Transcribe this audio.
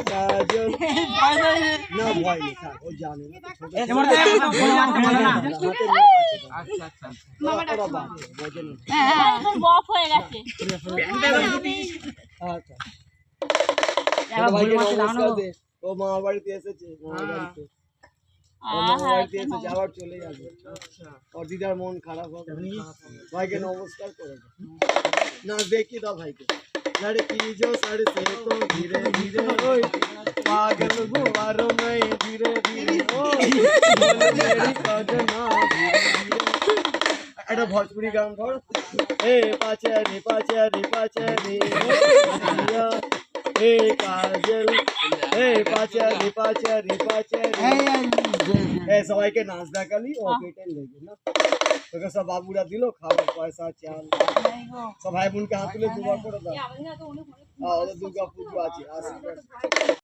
কাজল না ভয় নেই থাক ও জানে ও মামার বাড়িতে এসেছে আবার চলে যাবে ওর দিদার মন খারাপ হবে ভাইকে নমস্কার করে না দেখি দাও ভাইকে लड़की जो सर से तो धीरे धीरे पागल गुवारों में धीरे धीरे मेरी सजना একটা ভোজপুরি গান ধর এ পাচারি পাচারি পাচারি এ কাজল এ পাচারি পাচারি পাচারি এ সবাইকে নাচ দেখালি ও পেটে লেগে না তোকে সব বাবুরা দিল খাবার পয়সা চাল সব ভাই বোনকে হাত তুলে দুবার করে দাও দুর্গা পুজো আছে